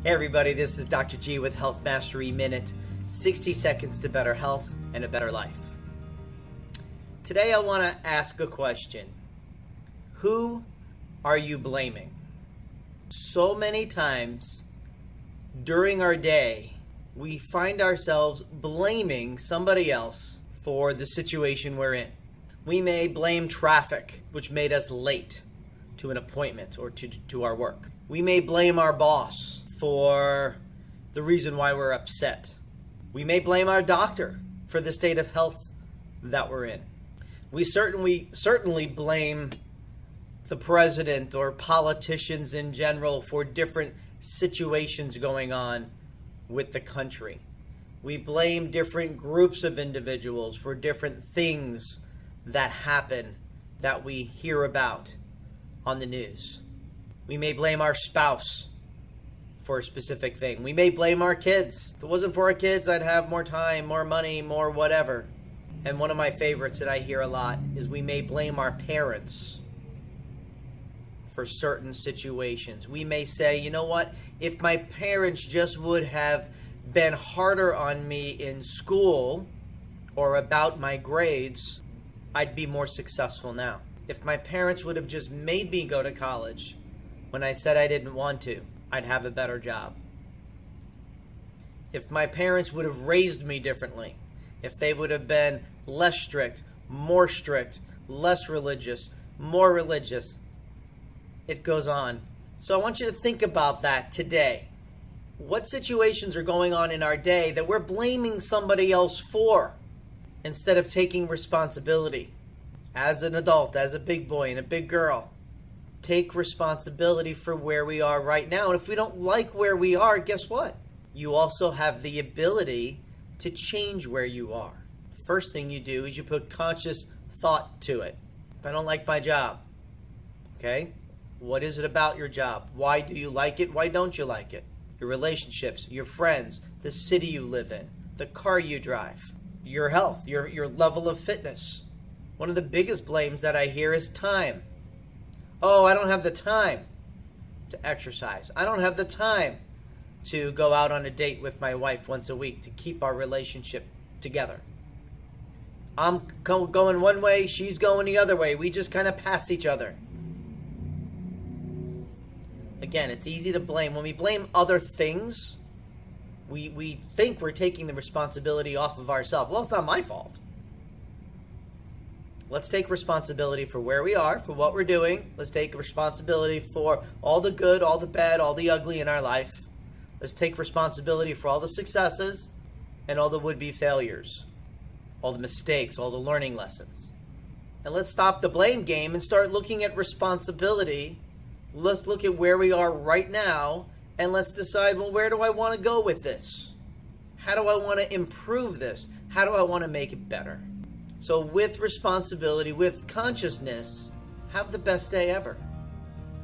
Hey everybody, this is Dr. G with Health Mastery Minute, 60 seconds to better health and a better life. Today I want to ask a question. Who are you blaming? So many times during our day, we find ourselves blaming somebody else for the situation we're in. We may blame traffic, which made us late to an appointment or to our work. We may blame our boss for the reason why we're upset. We may blame our doctor for the state of health that we're in. We certainly blame the president or politicians in general for different situations going on with the country. We blame different groups of individuals for different things that happen that we hear about on the news. We may blame our spouse for a specific thing. We may blame our kids. If it wasn't for our kids, I'd have more time, more money, more whatever. And one of my favorites that I hear a lot is we may blame our parents for certain situations. We may say, you know what, if my parents just would have been harder on me in school or about my grades, I'd be more successful now. If my parents would have just made me go to college when I said I didn't want to, I'd have a better job. If my parents would have raised me differently, if they would have been less strict, less religious, more religious, it goes on. So I want you to think about that today. What situations are going on in our day that we're blaming somebody else for instead of taking responsibility? As an adult, as a big boy and a big girl, take responsibility for where we are right now. And if we don't like where we are, guess what? You also have the ability to change where you are. First thing you do is you put conscious thought to it. If I don't like my job, okay? What is it about your job? Why do you like it? Why don't you like it? Your relationships, your friends, the city you live in, the car you drive, your health, your level of fitness. One of the biggest blames that I hear is time. Oh, I don't have the time to exercise. I don't have the time to go out on a date with my wife once a week to keep our relationship together. I'm going one way, she's going the other way. We just kind of pass each other. Again, it's easy to blame. When we blame other things, we think we're taking the responsibility off of ourselves. Well, it's not my fault. Let's take responsibility for where we are, for what we're doing. Let's take responsibility for all the good, all the bad, all the ugly in our life. Let's take responsibility for all the successes and all the would-be failures, all the mistakes, all the learning lessons. And let's stop the blame game and start looking at responsibility. Let's look at where we are right now and let's decide, well, where do I want to go with this? How do I want to improve this? How do I want to make it better? So with responsibility, with consciousness, have the best day ever.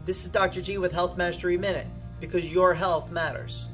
This is Dr. G with Health Mastery Minute, because your health matters.